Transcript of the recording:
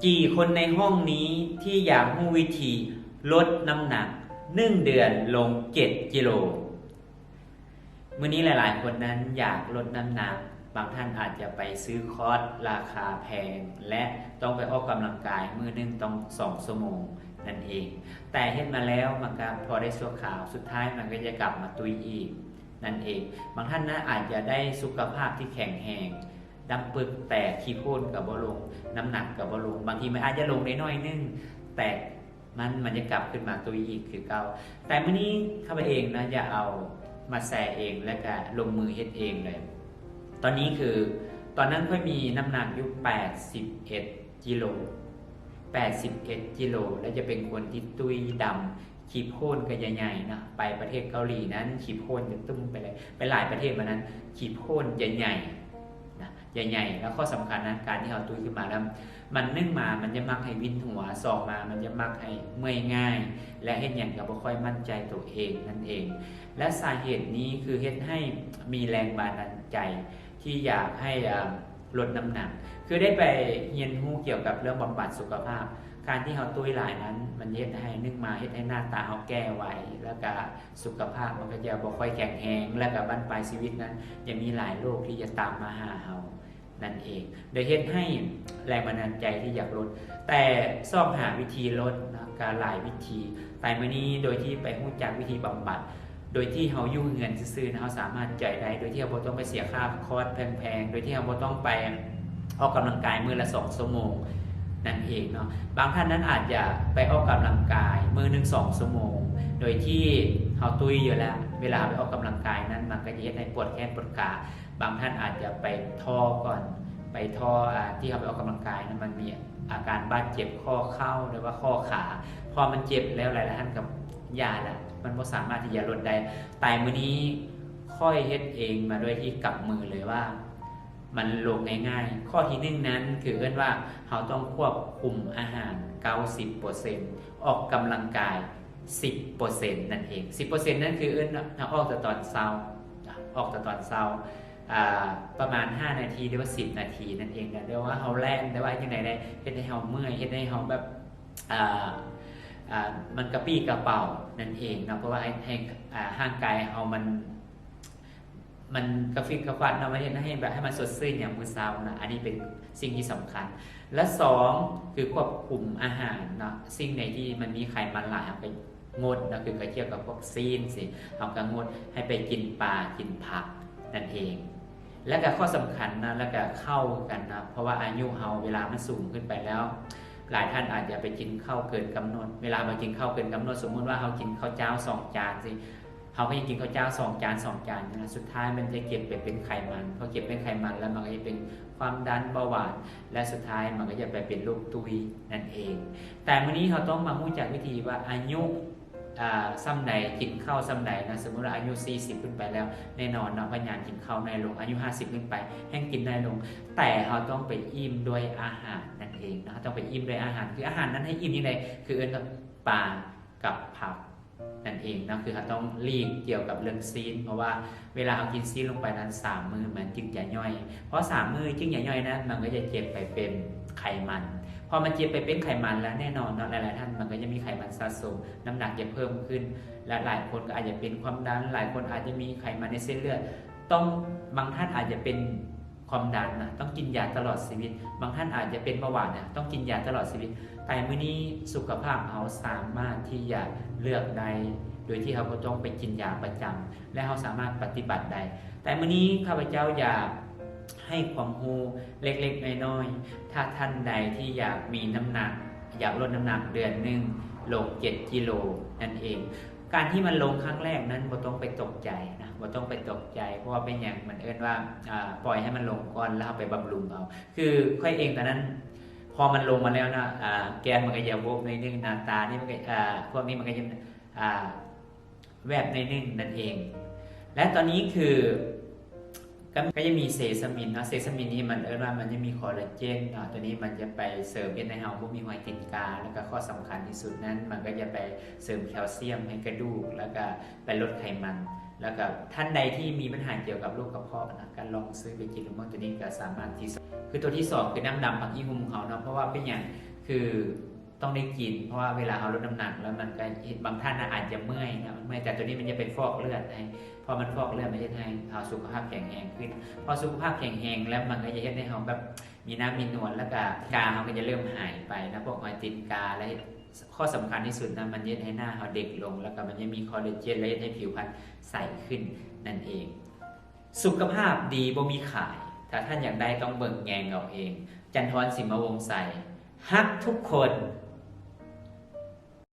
กี่คนในห้องนี้ที่อยากรู้วิธีลดน้ำหนัก1 เดือนลง7 กิโลมื้อนี้หลายๆคนนั้นอยากลดน้ำหนักบางท่านอาจจะไปซื้อคอร์สราคาแพงและต้องไปออกกำลังกายมื้อนึงต้อง2 ชั่วโมงนั่นเองแต่เฮ็ดมาแล้วมันก็พอได้ชั่วคราวสุดท้ายมันก็จะกลับมาตุยอีกนั่นเองบางท่านนะอาจจะได้สุขภาพที่แข็งแรงดำปึกแต่ขี้โพ้นกับบ่ลงน้ำหนักกับบ่ลงบางทีมันอาจจะลงได้น้อยนึงแต่มันจะกลับขึ้นมาตุยอีกคือเก่าแต่มื้อนี้ข้าพเองนะอย่าเอามาแชร์เองและก็ลงมือเฮ็ดเองเลยตอนนี้คือตอนนั้นค่อยมีน้ำหนักอยู่81 กิโล81 กิโลแล้วจะเป็นคนที่ตุ้ยดำขี้โพ้นก็ใหญ่ๆนะไปประเทศเกาหลีนั้นขี้โพ้นจะตุ้มไปเลยไปหลายประเทศมานั้นขี้โพ้นใหญ่ๆนะใหญ่ๆแล้วข้อสำคัญนะการที่เราตุ้ยขึ้นมาแล้วมันนึ่งมามันจะมักให้วินหัวสองมามันจะมักให้เมื่อยง่ายและเฮ็ดอย่างก็บ่ค่อยมั่นใจตัวเองนั่นเองและสาเหตุนี้คือเฮ็ดให้มีแรงบันดาลใจที่อยากให้ลดน้ำหนักคือได้ไปเรียนรู้เกี่ยวกับเรื่องบำบัดสุขภาพการที่เราตุ้ยหลายนั้นมันเฮ็ดให้นึกมาเฮ็ดให้หน้าตาเราแก้ไวแล้วก็สุขภาพมันก็จะบ่ค่อยแข็งแรงแล้วก็บั้นปลายชีวิตนั้นจะมีหลายโรคที่จะตามมาหาเรานั่นเองโดยเฮ็ดให้แรงบันดาลใจที่อยากลดแต่ซ่อมหาวิธีลดนะการหลายวิธีแต่มื้อนี้โดยที่ไปรู้จักวิธีบำบัดโดยที่เราอยู่เงินซื่อๆเราสามารถจ่ายได้โดยที่เราบ่ต้องไปเสียค่าคอร์สแพงๆโดยที่เราบ่ต้องไปออกกำลังกายมื้อละ2 ชั่วโมงนั่นเองเนาะบางท่านนั้นอาจจะไปออกกำลังกายมื้อนึง2 ชั่วโมงโดยที่เราตุ้ยอยู่แล้วเวลาไปออกกำลังกายนั้นมันก็จะเฮ็ดให้ปวดแขนปวดขาบางท่านอาจจะไปท่อก่อนไปท่อที่เขาไปออกกำลังกายนั้นมันมีอาการบาดเจ็บข้อเข่าหรือว่าข้อขาพอมันเจ็บแล้วหลายๆท่านกับยาละมันบ่สามารถที่จะลดได้แต่มื้อนี้ค่อยเฮ็ดเองมาด้วยที่กับมือเลยว่ามันลงง่ายๆข้อที่1นั้นคือเอิ้นว่าเราต้องควบคุมอาหาร 90% ออกกำลังกาย 10% นั่นเอง 10% นั่นคือเอิ้นเราออกแต่ตอนเช้าประมาณ5 นาทีหรือว่า10 นาทีนั่นเองนะเรียกว่าเราแล่นได้ว่าจังได๋ได้เฮ็ดให้เราเมื่อยเฮ็ดให้เราแบบมันกระปี้กระเป๋านั่นเองนะเพราะว่าให้ร่างกายเรามันกระฟิกกระฟัดนะไม่ได้ให้แบบให้มันสดชื่นอย่างมื้อเช้านะอันนี้เป็นสิ่งที่สำคัญและ2คือควบคุมอาหารเนาะสิ่งไหนที่มันมีไขมันหลายเอาไปงดนะคือกระเทียมกับพวกซีนสิเอาก็งดให้ไปกินปลากินผักนั่นเองและก็ข้อสำคัญนะแล้วก็เข้ากันนะเพราะว่าอายุเราเวลามันสูงขึ้นไปแล้วหลายท่านอาจจะไปกินข้าวเกินกำหนดเวลามากินข้าวเกินกำหนดสมมุติว่าเรากินข้าวเจ้า2 จานสิเขาก็ยังกินข้าวเจ้า2 จาน2 จานนะสุดท้ายมันจะเก็บไปเป็นไขมันพอเก็บเป็นไขมันแล้วมันก็จะเป็นความดันเบาหวานและสุดท้ายมันก็จะไปเป็นโรคตุ้ยนั่นเองแต่มื้อนี้เราต้องมารู้จักวิธีว่าอายุซ้ำใดกินข้าวซ้ำใดนะสมมุติว่าอายุ40ขึ้นไปแล้วแน่นอนเนาะพยายามกินข้าวน้อยลงอายุ50ขึ้นไปแห้งกินน้อยลงแต่เราต้องไปอิ่มด้วยอาหารนั่นเองนะต้องไปอิ่มด้วยอาหารคืออาหารนั้นให้อิ่มยังไงคือเอิ้นกับปลากับผักนั่นเองนะคือเราต้องหลีกเกี่ยวกับเรื่องซีนเพราะว่าเวลาเรากินซีนลงไปนั้น3 มื้อมันจึงจะย่อยเพราะ3 มื้อจึงจะย่อยนะมันก็จะเจ็บไปเป็นไขมันพอมันเจ็บไปเป็นไขมันแล้วแน่นอนเนาะหลายๆท่านมันก็จะมีไขมันสะสมน้ำหนักจะเพิ่มขึ้นและหลายคนก็อาจจะเป็นความดันหลายคนอาจจะมีไขมันในเส้นเลือดต้องบางท่านอาจจะเป็นความดันนะต้องกินยาตลอดชีวิตบางท่านอาจจะเป็นเบาหวานนะต้องกินยาตลอดชีวิตแต่มื้อนี้สุขภาพเราสามารถที่จะเลือกได้โดยที่เราบ่ต้องไปกินยาประจำและเราสามารถปฏิบัติได้แต่มื้อนี้ข้าพเจ้าอยากให้ความรู้เล็กๆน้อยๆถ้าท่านใดที่อยากมีน้ำหนักอยากลดน้ำหนักเดือนนึงลง7 กิโลนั่นเองการที่มันลงครั้งแรกนั้นบ่ต้องไปตกใจนะบ่ต้องไปตกใจเพราะว่าเป็นอย่างมันเอิ้นว่าปล่อยให้มันลงก่อนแล้วเอาไปบำรุงเอาคือค่อยเองตอนนั้นพอมันลงมาแล้วนะแกนมันก็จะโวบในนึงหน้าตานี่มันก็พวกนี้มันก็จะแวบในนึงนั่นเองและตอนนี้คือก็จะมีเซซามินเซซามินนี้มันว่ามันจะมีคอลลาเจนตัวนี้มันจะไปเสริมในเฮาบ่มีหอยติดกาแล้วก็ข้อสำคัญที่สุดนั้นมันก็จะไปเสริมแคลเซียมให้กระดูกแล้วก็ไปลดไขมัน แล้วก็ท่านใดที่มีปัญหาเกี่ยวกับโรคกระเพาะนะการลองซื้อไปกินดูมั่งตัวนี้ก็สามารถที่คือตัวที่สองคือน้ำดำผักอีฮุมเขาเนาะเพราะว่าเป็นอย่างคือต้องได้กินเพราะว่าเวลาเขาลดน้ำหนักแล้วมันก็บางท่านอาจจะเมื่อยนะเมื่อยแต่ตัวนี้มันจะเป็นฟอกเลือดให้พอมันฟอกเลือดมันจะให้เขาสุขภาพแข็งแรงขึ้นพอสุขภาพแข็งแรงแล้วมันก็จะให้เขาแบบมีน้ำมีนวลแล้วก็กาเขาก็จะเริ่มหายไปนะพวกรอยตีนกาและข้อสำคัญที่สุดนะมันจะให้หน้าเขาเด็กลงแล้วก็มันจะมีคอลลาเจนและให้ผิวพรรณใสขึ้นนั่นเองสุขภาพดีบ่มีขายถ้าท่านอยากได้ต้องเบิ่งแยงเอาเองจันทร์สิมวงศ์ใสฮักทุกคน